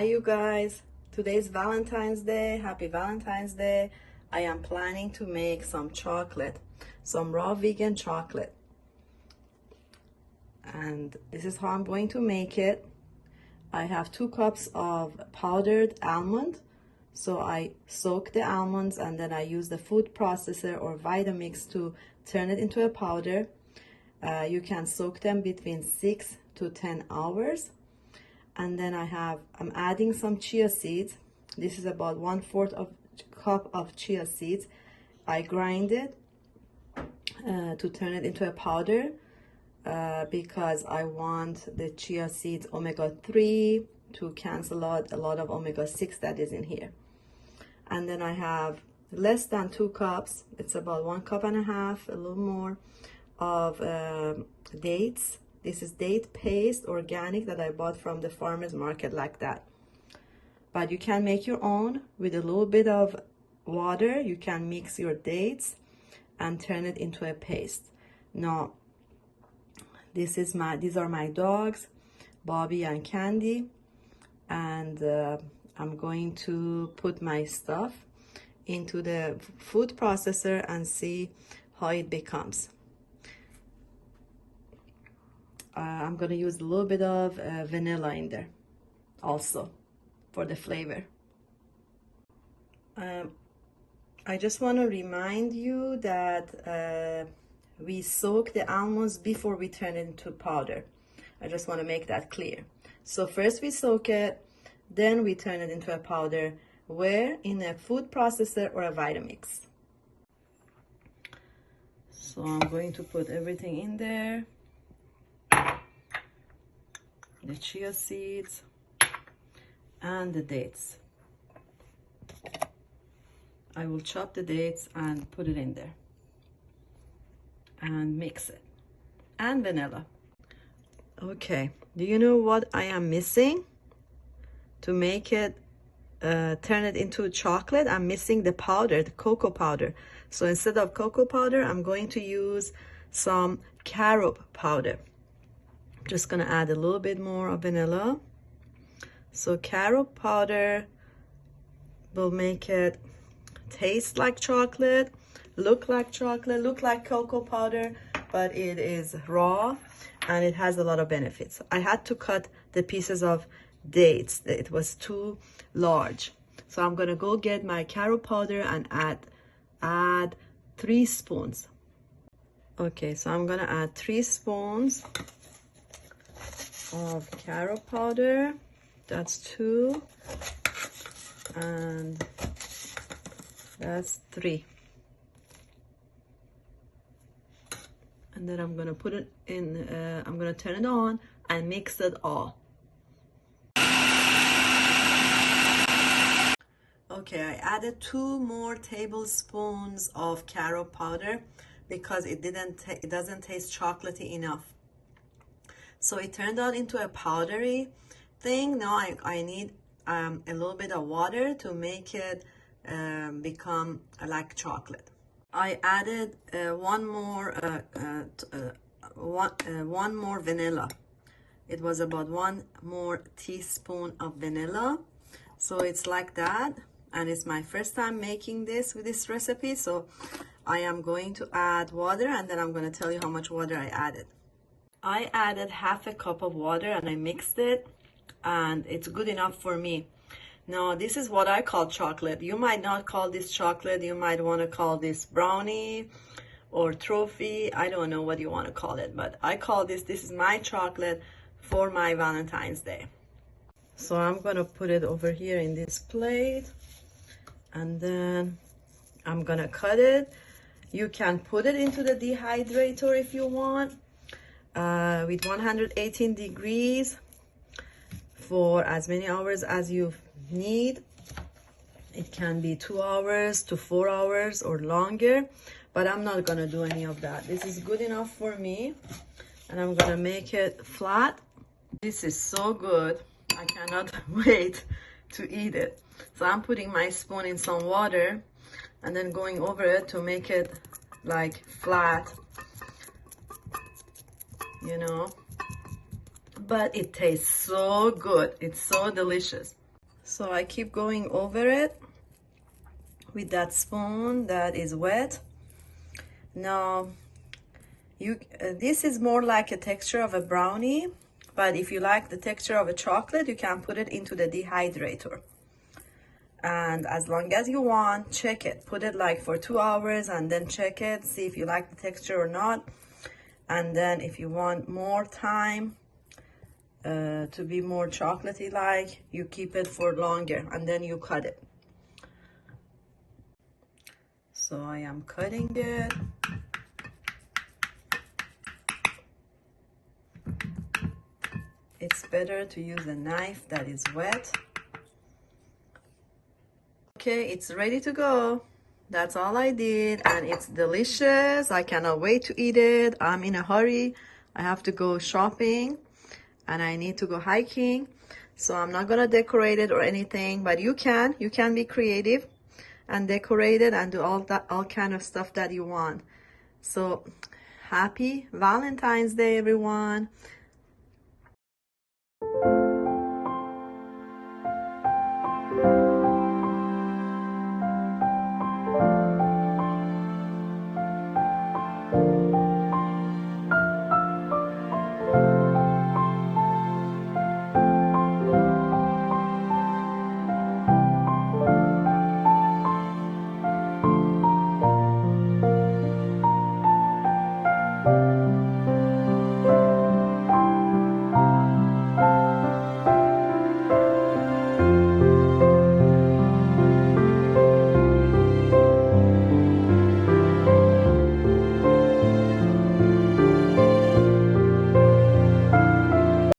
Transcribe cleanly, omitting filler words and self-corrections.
Hi you guys, today's Valentine's Day. Happy Valentine's Day. I am planning to make some chocolate, some raw vegan chocolate, and this is how I'm going to make it. I have 2 cups of powdered almond, so I soak the almonds and then I use the food processor or Vitamix to turn it into a powder. You can soak them between 6 to 10 hours. And then I'm adding some chia seeds. This is about 1/4 of cup of chia seeds. I grind it to turn it into a powder because I want the chia seeds omega-3 to cancel out a lot of omega-6 that is in here. And then I have less than 2 cups. It's about 1.5 cups, a little more, of dates. This is date paste, organic, that I bought from the farmer's market, like that. But you can make your own with a little bit of water. You can mix your dates and turn it into a paste. Now, these are my dogs, Bobby and Candy, and I'm going to put my stuff into the food processor and see how it becomes. I'm going to use a little bit of vanilla in there also for the flavor. I just want to remind you that we soak the almonds before we turn it into powder. I just want to make that clear. So first we soak it, then we turn it into a powder, where in a food processor or a Vitamix. So I'm going to put everything in there. The chia seeds and the dates. I will chop the dates and put it in there and mix it, and vanilla. Okay, do you know what I am missing to make it turn it into chocolate? I'm missing the powder, the cocoa powder. So instead of cocoa powder, I'm going to use some carob powder. Just gonna add a little bit more of vanilla. So carob powder will make it taste like chocolate, look like chocolate, look like cocoa powder, but it is raw and it has a lot of benefits. I had to cut the pieces of dates. It was too large. So I'm gonna go get my carob powder and add 3 spoons. Okay, so I'm gonna add 3 spoons of carob powder. That's 2, and that's 3. And then I'm gonna put it in, I'm gonna turn it on and mix it all. Okay, I added 2 more tablespoons of carob powder because it doesn't taste chocolatey enough. So it turned out into a powdery thing. Now I need a little bit of water to make it become like chocolate. I added one more vanilla. It was about 1 more teaspoon of vanilla. So it's like that, and it's my first time making this with this recipe. So I am going to add water, and then I'm going to tell you how much water I added. I added 1/2 cup of water and I mixed it, and it's good enough for me. Now, this is what I call chocolate. You might not call this chocolate. You might want to call this brownie or trophy. I don't know what you want to call it, but I call this is my chocolate for my Valentine's Day. So I'm going to put it over here in this plate, and then I'm going to cut it. You can put it into the dehydrator if you want. With 118 degrees for as many hours as you need. It can be 2 hours to 4 hours or longer, but I'm not gonna do any of that. This is good enough for me, and I'm gonna make it flat. This is so good. I cannot wait to eat it. So I'm putting my spoon in some water and then going over it to make it like flat, you know, but it tastes so good. It's so delicious. So I keep going over it with that spoon that is wet. Now this is more like a texture of a brownie, but if you like the texture of a chocolate, you can put it into the dehydrator. And as long as you want, check it. Put it like for 2 hours and then check it, see if you like the texture or not. And then if you want more time to be more chocolatey like, you keep it for longer and then you cut it. So I am cutting it. It's better to use a knife that is wet. Okay, it's ready to go. That's all I did, and it's delicious. I cannot wait to eat it. I'm in a hurry. I have to go shopping and I need to go hiking. So I'm not gonna decorate it or anything, but you can be creative and decorate it and do all kind of stuff that you want. So happy Valentine's Day, everyone.